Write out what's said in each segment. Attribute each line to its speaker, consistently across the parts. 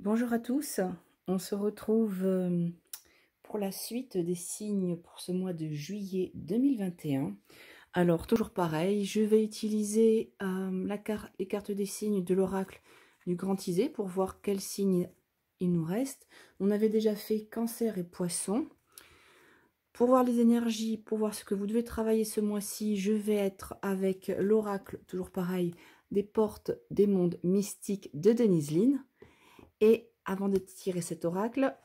Speaker 1: Bonjour à tous, on se retrouve pour la suite des signes pour ce mois de juillet 2021. Alors toujours pareil, je vais utiliser les cartes des signes de l'oracle du Grand Isée pour voir quels signes il nous reste. On avait déjà fait Cancer et Poisson. Pour voir les énergies, pour voir ce que vous devez travailler ce mois-ci, je vais être avec l'oracle, toujours pareil, des portes des mondes mystiques de Denise Linn. Et avant de tirer cet oracle,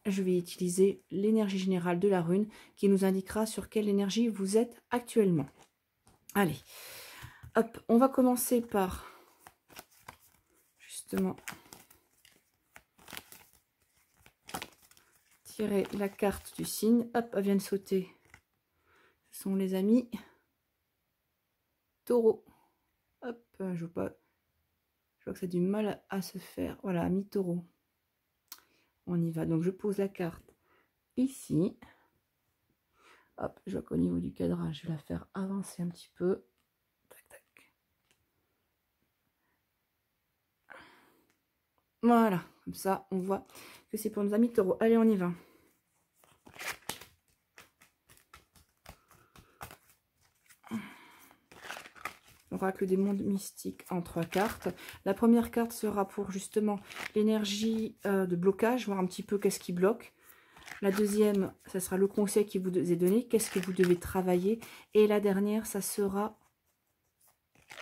Speaker 1: je vais utiliser l'énergie générale de la rune qui nous indiquera sur quelle énergie vous êtes actuellement. Allez, hop, on va commencer par justement tirer la carte du signe. Hop, elle vient de sauter. Ce sont les amis taureau. Hop, je vois pas. Je vois que ça a du mal à se faire. Voilà, ami taureau. On y va. Donc je pose la carte ici. Hop, je vois qu'au niveau du cadrage, je vais la faire avancer un petit peu. Tac, tac. Voilà, comme ça, on voit que c'est pour nos amis taureaux. Allez, on y va. Oracle des mondes mystiques en 3 cartes. La première carte sera pour justement l'énergie de blocage, voir un petit peu qu'est-ce qui bloque. La deuxième, ça sera le conseil qui vous est donné, qu'est-ce que vous devez travailler. Et la dernière, ça sera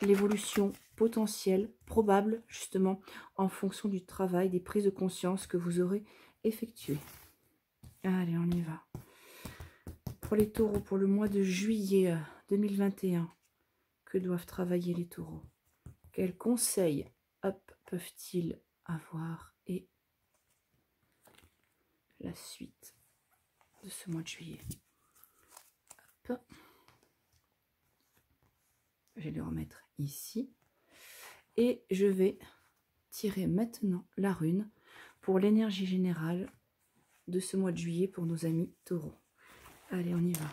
Speaker 1: l'évolution potentielle, probable, justement, en fonction du travail, des prises de conscience que vous aurez effectuées. Allez, on y va. Pour les taureaux, pour le mois de juillet 2021, que doivent travailler les taureaux? Quels conseils peuvent-ils avoir? Et la suite de ce mois de juillet. Hop. Je vais le remettre ici. Et je vais tirer maintenant la rune pour l'énergie générale de ce mois de juillet pour nos amis taureaux. Allez, on y va.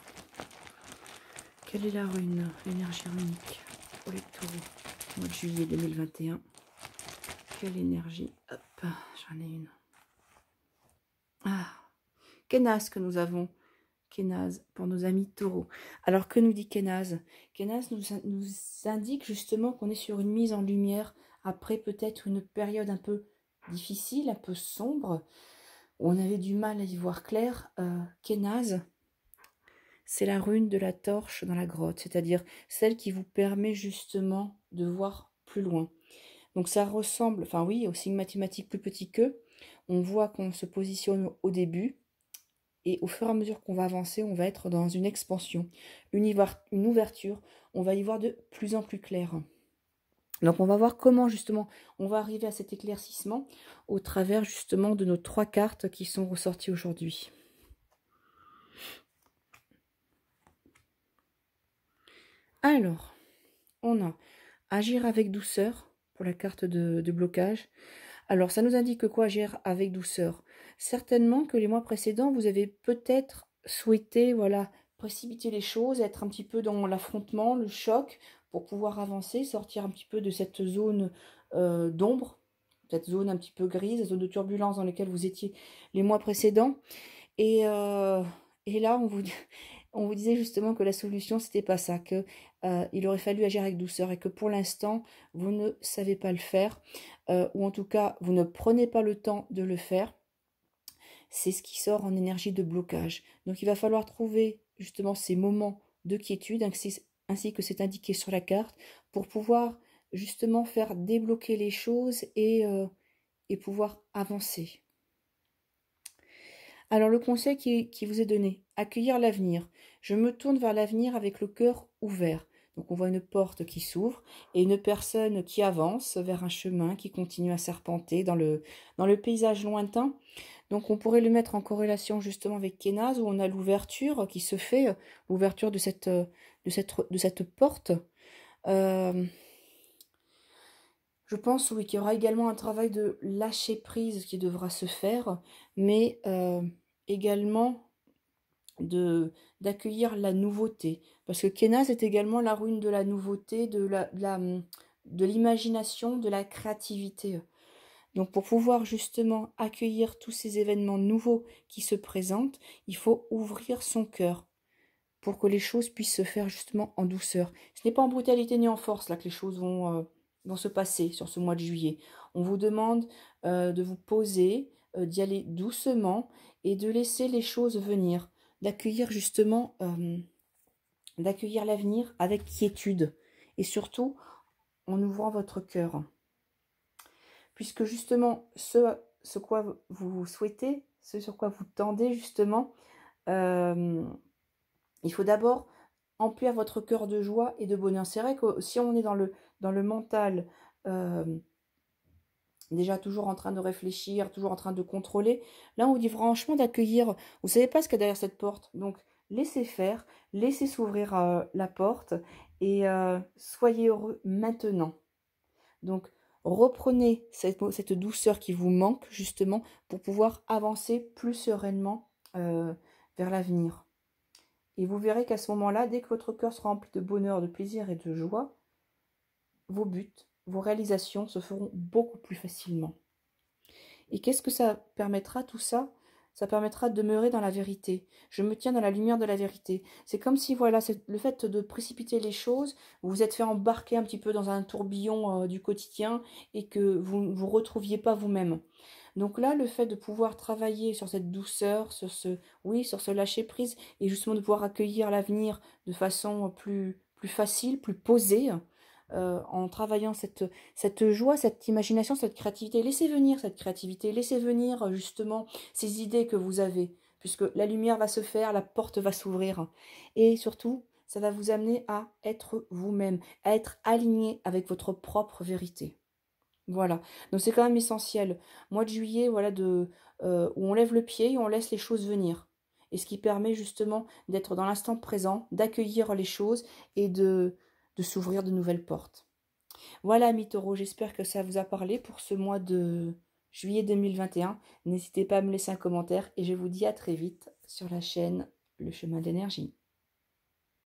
Speaker 1: Quelle est la rune, l'énergie runique pour les taureaux, mois de juillet 2021? Quelle énergie? Hop, j'en ai une. Ah, Kénaz que nous avons. Kénaz pour nos amis taureaux. Alors, que nous dit Kénaz? Kénaz nous indique justement qu'on est sur une mise en lumière après peut-être une période un peu difficile, un peu sombre, où on avait du mal à y voir clair. Kénaz, c'est la rune de la torche dans la grotte, c'est-à-dire celle qui vous permet justement de voir plus loin. Donc ça ressemble, enfin oui, au signe mathématique plus petit qu'eux. On voit qu'on se positionne au début et au fur et à mesure qu'on va avancer, on va être dans une expansion, une ouverture. On va y voir de plus en plus clair. Donc on va voir comment justement on va arriver à cet éclaircissement au travers justement de nos 3 cartes qui sont ressorties aujourd'hui. Alors, on a agir avec douceur pour la carte de blocage. Alors, ça nous indique quoi, agir avec douceur? Certainement que les mois précédents, vous avez peut-être souhaité, voilà, précipiter les choses, être un petit peu dans l'affrontement, le choc, pour pouvoir avancer, sortir un petit peu de cette zone d'ombre, cette zone un petit peu grise, zone de turbulence dans laquelle vous étiez les mois précédents. Et là, on vous disait justement que la solution, c'était pas ça, que il aurait fallu agir avec douceur et que pour l'instant, vous ne savez pas le faire, ou en tout cas, vous ne prenez pas le temps de le faire. C'est ce qui sort en énergie de blocage. Donc, il va falloir trouver justement ces moments de quiétude, ainsi que c'est indiqué sur la carte, pour pouvoir justement faire débloquer les choses et pouvoir avancer. Alors le conseil qui vous est donné, accueillir l'avenir. Je me tourne vers l'avenir avec le cœur ouvert. Donc on voit une porte qui s'ouvre et une personne qui avance vers un chemin qui continue à serpenter dans le paysage lointain. Donc on pourrait le mettre en corrélation justement avec Kénaz où on a l'ouverture qui se fait, l'ouverture de cette porte. Je pense oui, qu'il y aura également un travail de lâcher prise qui devra se faire, mais également d'accueillir la nouveauté. Parce que Kénaz est également la rune de la nouveauté, de l'imagination, de la créativité. Donc pour pouvoir justement accueillir tous ces événements nouveaux qui se présentent, il faut ouvrir son cœur pour que les choses puissent se faire justement en douceur. Ce n'est pas en brutalité ni en force là que les choses vont se passer sur ce mois de juillet. On vous demande de vous poser, d'y aller doucement et de laisser les choses venir, d'accueillir justement, d'accueillir l'avenir avec quiétude et surtout en ouvrant votre cœur. Puisque justement, ce quoi vous souhaitez, ce sur quoi vous tendez justement, il faut d'abord emplir votre cœur de joie et de bonheur. C'est vrai que si on est dans le mental, déjà toujours en train de réfléchir, toujours en train de contrôler, là on vous dit franchement d'accueillir, vous ne savez pas ce qu'il y a derrière cette porte, donc laissez faire, laissez s'ouvrir la porte et soyez heureux maintenant. Donc reprenez cette douceur qui vous manque justement pour pouvoir avancer plus sereinement vers l'avenir. Et vous verrez qu'à ce moment-là, dès que votre cœur sera rempli de bonheur, de plaisir et de joie, vos buts, vos réalisations se feront beaucoup plus facilement. Et qu'est-ce que ça permettra tout ça? Ça permettra de demeurer dans la vérité. Je me tiens dans la lumière de la vérité. C'est comme si, voilà, le fait de précipiter les choses, vous vous êtes fait embarquer un petit peu dans un tourbillon du quotidien et que vous ne vous retrouviez pas vous-même. Donc là, le fait de pouvoir travailler sur cette douceur, sur ce lâcher-prise, et justement de pouvoir accueillir l'avenir de façon plus facile, plus posée, en travaillant cette joie, cette imagination, cette créativité. Laissez venir cette créativité, laissez venir justement ces idées que vous avez, puisque la lumière va se faire, la porte va s'ouvrir. Et surtout, ça va vous amener à être vous-même, à être aligné avec votre propre vérité. Voilà, donc c'est quand même essentiel. Mois de juillet, voilà, où on lève le pied et on laisse les choses venir. Et ce qui permet justement d'être dans l'instant présent, d'accueillir les choses et de s'ouvrir de nouvelles portes. Voilà, amis taureaux, j'espère que ça vous a parlé pour ce mois de juillet 2021. N'hésitez pas à me laisser un commentaire et je vous dis à très vite sur la chaîne Le Chemin de l'énergie.